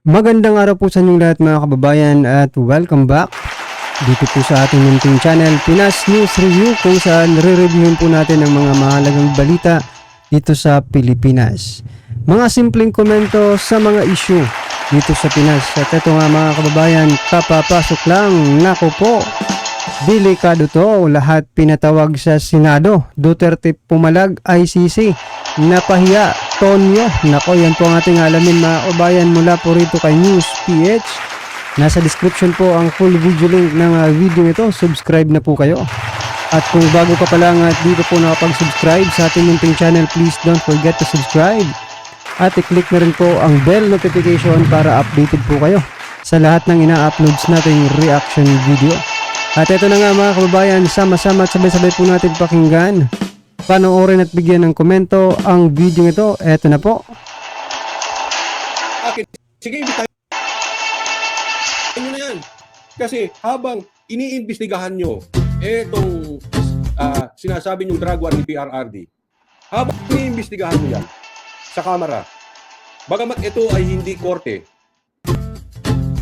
Magandang araw po sa inyong lahat mga kababayan at welcome back dito po sa ating munting channel Pinas News Review, kung saan re-reviewin po natin ang mga mahalagang balita dito sa Pilipinas. Mga simpleng komento sa mga issue dito sa Pinas. At ito nga mga kababayan, kapapasok lang, nako po, delikado to, lahat pinatawag sa Senado. Duterte pumalag, ICC napahiya, Tonyo. Nako, yan po ang ating alamin mga kababayan mula po rito kay News PH. Nasa description po ang full video link ng video ito. Subscribe na po kayo. At kung bago ka pa lang at dito po nakapag-subscribe sa ating munting channel, please don't forget to subscribe. At i-click na rin po ang bell notification para updated po kayo sa lahat ng ina-uploads nating reaction video. At ito na nga mga kababayan, sama-sama at sabay-sabay po natin pakinggan, panoorin at bigyan ng komento ang video ito. Eto na po. Okay. Sige, ibitahin nyo na yan. Kasi habang iniimbestigahan nyo etong sinasabi nyong drug war ni PRRD, habang iniimbestigahan nyo yan sa kamera, bagamat ito ay hindi korte,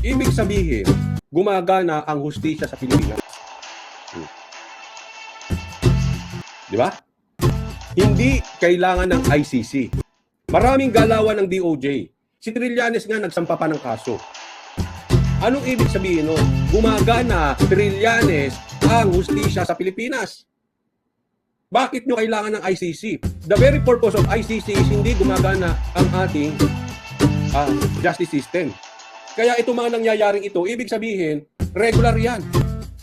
ibig sabihin, gumagana ang hustisya sa Pilipinas. Di ba? Hindi kailangan ng ICC. Maraming galawan ng DOJ. Si Trillanes nga nagsampa pa ng kaso. Anong ibig sabihin nun? Gumagana, Trillanes, ang hustisya sa Pilipinas. Bakit nyo kailangan ng ICC? The very purpose of ICC is hindi gumagana ang ating justice system. Kaya itong mga nangyayaring ito, ibig sabihin, regular yan.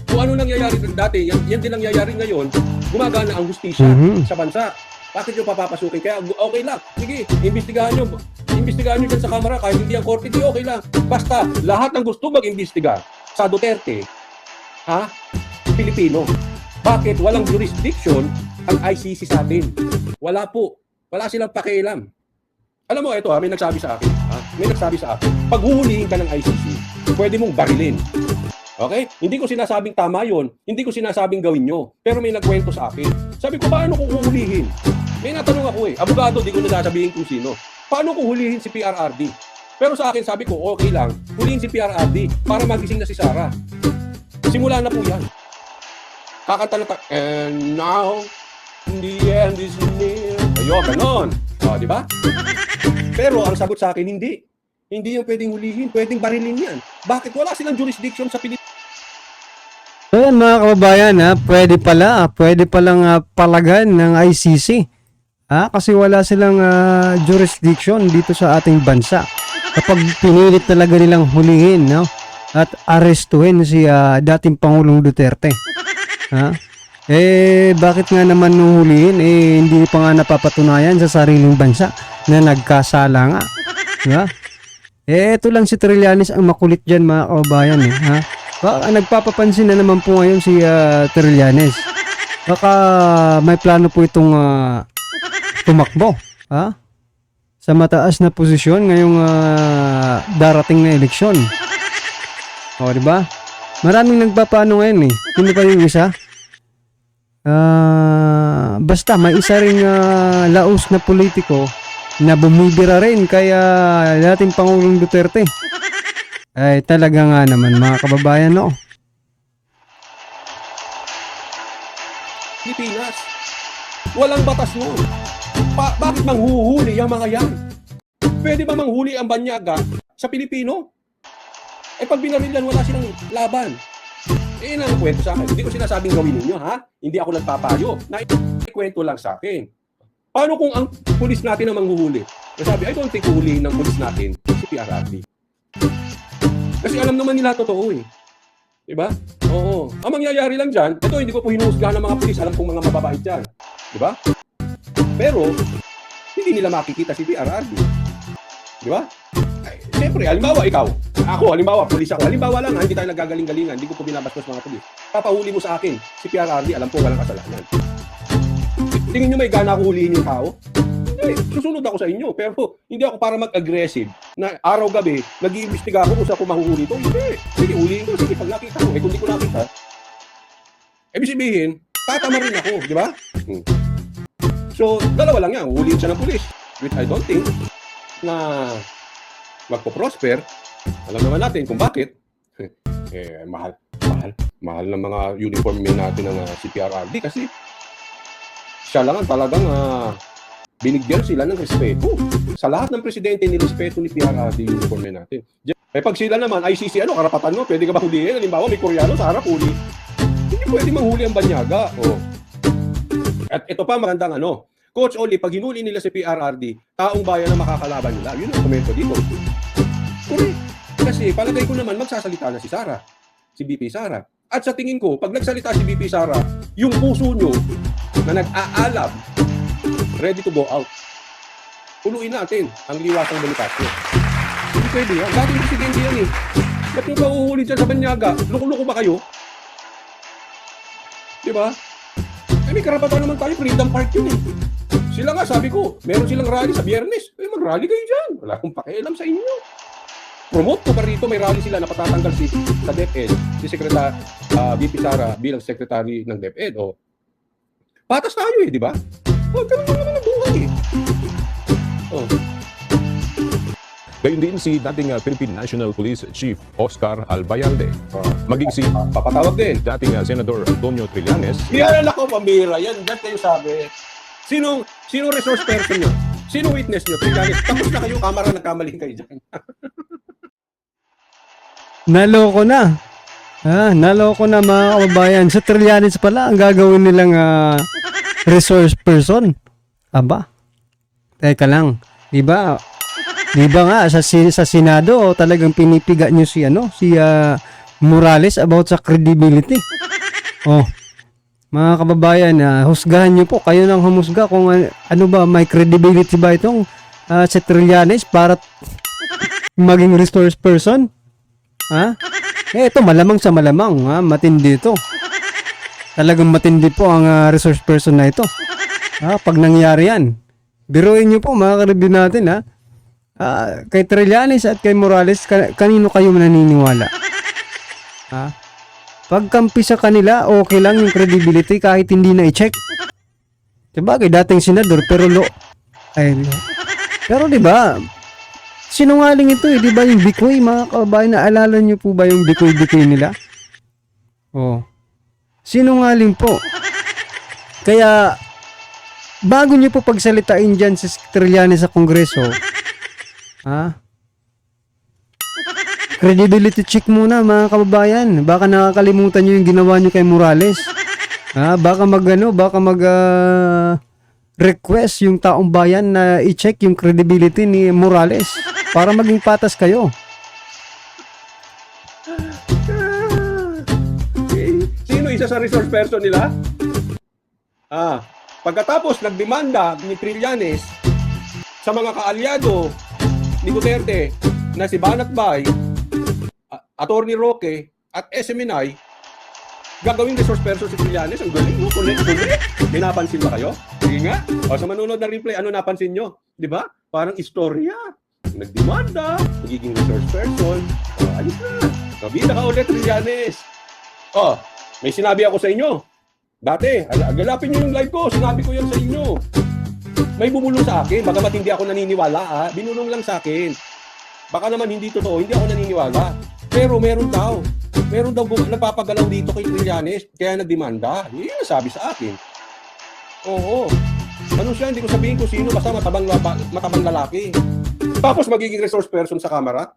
Kung ano nangyayari dati, yan din nangyayari ngayon, gumagana ang hustisya sa bansa. Bakit nyo papapasukin? Kaya okay lang. Sige, imbestigahan nyo. Imbestigahan nyo dyan sa kamera kahit hindi ang korte, di okay lang. Basta, lahat ng gusto mag-imbestiga sa Duterte, Pilipino. Bakit? Walang jurisdiction ang ICC sa atin. Wala po. Wala silang pakialam. Alam mo, ito may nagsabi sa akin. May nagsabi sa akin, pag huhulihin ka ng ICC, pwede mong barilin. Okay? Hindi ko sinasabing tama yon, hindi ko sinasabing gawin nyo. Pero may nagkwento sa akin. Sabi ko, paano kung huhulihin? May natanong ako abogado, di ko na sasabihin kung sino. Paano kung hulihin si PRRD? Pero sa akin, sabi ko, okay lang, hulihin si PRRD para magising na si Sarah. Simula na po yan. Kakanta na and now, the end is near. Ayun, ganon. Di ba? Pero ang sagot sa akin, hindi. Hindi yung pwedeng hulihin, pwedeng barilin yan. Bakit? Wala silang jurisdiction sa Pilipinas. So yan mga kababayan, pwede palang palagan ng ICC. Kasi wala silang jurisdiction dito sa ating bansa. Kapag pinilit talaga nilang hulihin, no? At arestuhin si dating Pangulong Duterte. Bakit nga naman nung hulihin, hindi pa nga napapatunayan sa sariling bansa na nagkasala nga. Diba? Ito lang si Trillanes ang makulit dyan mga kababayan. Nagpapapansin na naman po ngayon si Trillanes. Baka may plano po itong tumakbo sa mataas na posisyon ngayong darating na eleksyon. O, diba? Maraming nagpapaano ngayon Hindi pa yung isa. Basta may isa ring laos na politiko na bumibira rin kaya dating Pangulong Duterte. Ay talaga nga naman mga kababayan, no? Pilipinas. Walang batas nun. Bakit manghuhuli yung mga yan? Pwede ba manghuli ang banyaga sa Pilipino? Pag binarilan, wala silang laban. Yun ang kwento sa akin. Hindi ko sinasabing gawin ninyo, Hindi ako nagpapayo. Kwento lang sa akin. Paano kung ang pulis natin ang manghuhuli? Sabi, I don't think huhulihin ng pulis natin si PRRD. Kasi alam naman nila totoo Diba? Oo. Ang mangyayari lang dyan, ito hindi ko po hinuhusgahan ng mga pulis. Alam kong mga mababait dyan. Diba? Pero, hindi nila makikita si PRRD. Diba? Siyempre, halimbawa ikaw. Ako, halimbawa, pulis ako. Halimbawa lang, hindi tayo nagagaling-galingan. Hindi ko po binabastos mga pulis. Papahuli mo sa akin, si PRRD, alam ko walang kasalanan. Tingin nyo may gana ako hulihin yung tao? Susunod ako sa inyo. Pero hindi ako para mag-aggressive na araw-gabi, nag-iimbestiga ako kung saan ko mahuhuli ito. Hindi. Sige, hulihin ko. Sige, pag nakita ko. Kung di ko nakita, ibig sabihin, tatama rin ako. Di ba? So, dalawa lang yan. Hulihin siya ng pulis. Which I don't think na magpo-prosper. Alam naman natin kung bakit. Mahal ng mga uniform men natin ng CPRRD kasi siya lang ang talagang binigyan sila ng respeto. Sa lahat ng presidente, nirespeto ni PRRD yung uniform men natin. Pag sila naman, ICC, karapatan mo, pwede ka ba hulihin? Halimbawa, may Koreano sa harap, huli. Hindi pwede manghuli ang banyaga. At ito pa, magandang Coach Oli, pag hinuli nila si PRRD, taong bayan na makakalaban nila. Yun ang komento dito. Correct. Kasi palagay ko naman, magsasalita na si Sara. Si BP Sara. At sa tingin ko, pag nagsalita si BP Sara, yung puso nyo na nag-aalab, ready to go out. Uluin natin ang liwasang Bonifacio. Hindi pwede yan. Dating presidente yan eh. Ba't nyo ba uhuli dyan sa banyaga? Loko-loko ba kayo? Diba? May karapatan naman tayo, Freedom Park yun eh. Sila nga, sabi ko, meron silang rally sa Biyernes. Mag-rally kayo dyan. Wala akong pakialam sa inyo. Promote ko pa rito, may rally sila na patatanggal sa DepEd, si Secretary VP Sara bilang Secretary ng DepEd. Patas tayo eh, di ba? Ganun naman ang buhay eh. Gayun din si dating Philippine National Police Chief Oscar Albayalde. Maging si Papatawag din. dating Senador Antonio Trillanes. Yan ako, pambira. Yan, dyan kayo sabi. Sino resource person nyo? Sino witness nyo? Trillanes, tapos na kayo, kamera, nagkamali kayo dyan. Naloko na. Naloko na mga kababayan. Sa Trillanes pala, ang gagawin nilang resource person. Aba. Teka lang. Diba nga sa Senado talagang pinipiga niyo si Morales about sa credibility. Mga kababayan, husgahan niyo po, kayo nang humusga kung ano ba, may credibility ba itong si Trillanes para maging resource person? Ito malamang sa malamang, matindi ito. Talagang matindi po ang resource person na ito. Pag nangyari yan, biruin niyo po mga ka-review natin kay Trillanes at kay Morales, kanino kayo naniniwala? Pagkampi sa kanila, okay lang yung credibility kahit hindi na i-check. Sabagay, dating senador, pero diba, sinungaling ito eh, diba yung Bikoy, mga kababayan, naalala nyo po ba yung Bikoy nila? Sinungaling po. Kaya, bago nyo po pagsalitain dyan sa Trillanes sa Kongreso, credibility check muna mga kababayan. Baka nakakalimutan nyo yung ginawa nyo kay Morales. Baka request yung taong bayan na i-check yung credibility ni Morales para maging patas kayo. Sino isa sa resource person nila? Pagkatapos nagdemanda ni Trillanes sa mga kaalyado ni Duterte na si Banatbay, Attorney Roque at SMNI, gagawing resource person si Trillanes. Ang galing, no? Kulit. May napansin ba kayo? Sige nga. Sa manunod na replay, ano napansin nyo? Di ba? Parang istorya. Nagdemanda, magiging resource person. Alis na. Nabida ka ulit, Trillanes. May sinabi ako sa inyo. Dati, agalapin nyo yung live ko. Sinabi ko yan sa inyo. May bumulong sa akin. Bagamat hindi ako naniniwala, binulong lang sa akin. Baka naman hindi totoo, hindi ako naniniwala. Pero meron daw nagpapagalaw dito kay Trillanes, kaya nagdemanda. Yun ang sabi sa akin. Oo. Ano siya, hindi ko sabihin kung sino, basta matabang lalaki. Tapos magiging resource person sa kamera.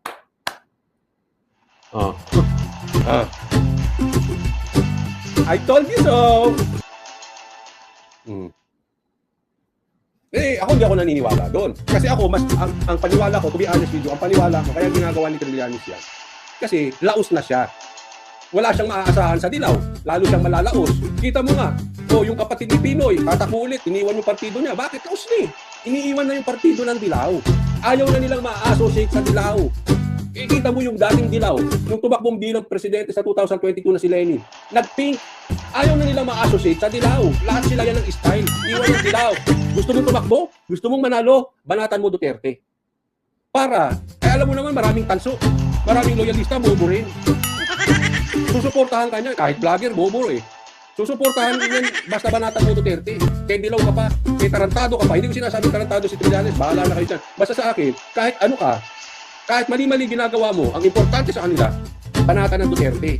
I told you so. Ako hindi ako naniniwala doon. Kasi ako, ang paniwala ko, to be honest with you, ang paniwala ko, kaya ginagawa ni Trillanes yan. Kasi laos na siya. Wala siyang maaasahan sa dilaw. Lalo siyang malalaos. Kita mo nga, yung kapatid ni Pinoy, tatakbo ulit, iniwan yung partido niya. Bakit? Laos na eh. Iniiwan na yung partido ng dilaw. Ayaw na nilang ma-associate sa dilaw. Kita mo yung dating dilaw, yung tumakbong bilang presidente sa 2022 na si Lenin. Nag-pink. Ayaw na nilang ma-associate sa dilaw. Lahat sila yan ng style. Iwan yung dilaw. Gusto mong tumakbo? Gusto mong manalo? Banatan mo Duterte. Alam mo naman, maraming tanso. Maraming loyalista, bobo rin. Susuportahan ka niya. Kahit vlogger, bobo eh. Susuportahan niyan basta banatan mo Duterte. Kay dilaw ka pa. Kay tarantado ka pa. Hindi ko sinasabi tarantado si Trillanes. Bahala na kayo dyan. Basta sa akin, kahit ano ka, Kahit mali-mali ginagawa mo, ang importante sa kanila, panatan ng Duterte.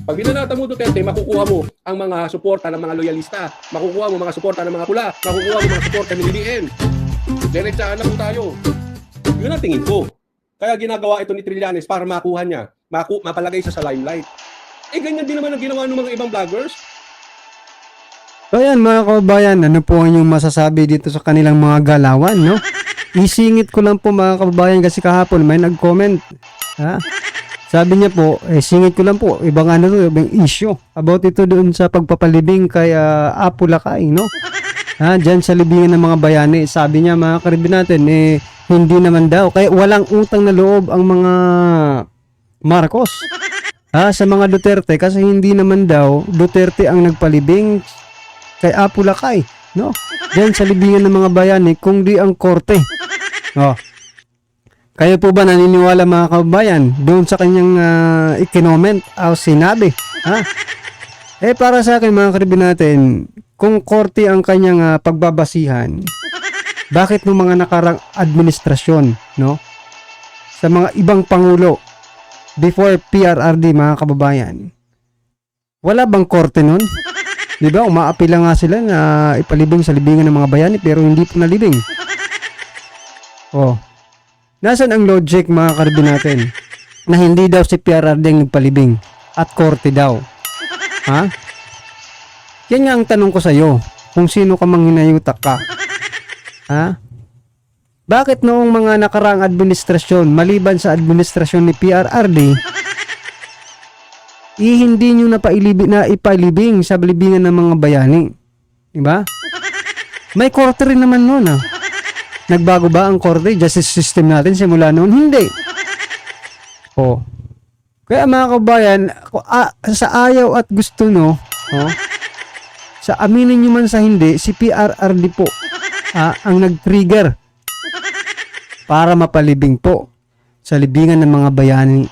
Pag binanatan mo Duterte, makukuha mo ang mga suporta ng mga loyalista, makukuha mo mga suporta ng mga pula, makukuha mo mga suporta ng BBM. Diretsahan na po tayo. Yun ang tingin ko. Kaya ginagawa ito ni Trillanes para makuha niya, mapalagay siya sa limelight. Eh, ganyan din naman ang ginawa ng mga ibang vloggers. So ayan mga kababayan, ano po ang inyong masasabi dito sa kanilang mga galawan, no? Isingit ko lang po mga kababayan kasi kahapon may nag-comment. Ha? Sabi niya po, singit ko lang po, ibang ano to, ibang issue about ito doon sa pagpapalibing kay Apo Lakay, no? Ha, diyan sa libingan ng mga bayani. Sabi niya mga karibin natin, hindi naman daw. Kaya walang utang na loob ang mga Marcos. Ha, sa mga Duterte kasi hindi naman daw Duterte ang nagpalibing kay Apo Lakay, no? Diyan sa libingan ng mga bayani kung di ang korte. Oh. Kayo po ba naniniwala mga kababayan doon sa kanyang ikinoment o sinabi? Ha? Para sa akin mga karibin natin, kung korte ang kanyang pagbabasihan, bakit ng mga nakarang administrasyon, no? Sa mga ibang pangulo before PRRD mga kababayan, wala bang korte nun? Di ba? Umaapila nga sila na ipalibing sa libingan ng mga bayani pero hindi po nalibing. Oh. Nasaan ang logic mga karibin natin na hindi daw si PRRD ang nagpalibing at korte daw? Ha? Yan nga ang tanong ko sa iyo, kung sino ka mang hinayutak ka. Ha? Bakit noong mga nakaraang administrasyon, maliban sa administrasyon ni PRRD, hindi nyo na ipalibing sa libingan ng mga bayani? Diba? May korte rin naman noon ah. Nagbago ba ang korte, justice system natin simula noon? Hindi. Oh. Kaya mga kabayan, sa ayaw at gusto no, sa aminin nyo man sa hindi, si PRRD po ang nag-trigger para mapalibing po sa libingan ng mga bayani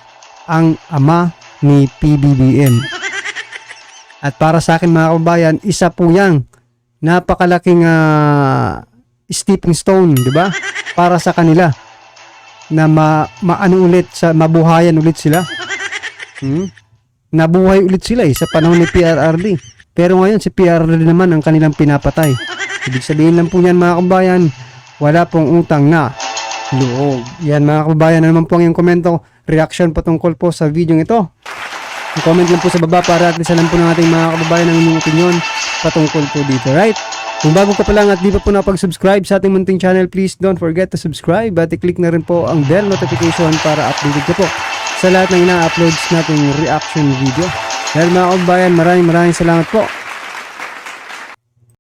ang ama ni PBBM. At para sa akin mga kabayan, isa po yang napakalaking stepping stone, di ba? Para sa kanila na mabuhayan ulit sila. Nabuhay ulit sila sa panahon ni PRRD. Pero ngayon si PRRD naman ang kanilang pinapatay. Ibig sabihin lang po yan mga kabayan, wala pong utang na loob. Yan mga kabayan, na naman po ang iyong komento, reaction patungkol po sa video ito. Comment lang po sa baba para at least alam po ng ating mga kababayan ang inyong opinion patungkol po dito, right? Kung bago ka pa lang at di pa po nakapag-subscribe sa ating munting channel, please don't forget to subscribe at i-click na rin po ang bell notification para updated ka po sa lahat ng ina-uploads nating reaction video. Dahil mga kababayan, maraming salamat po.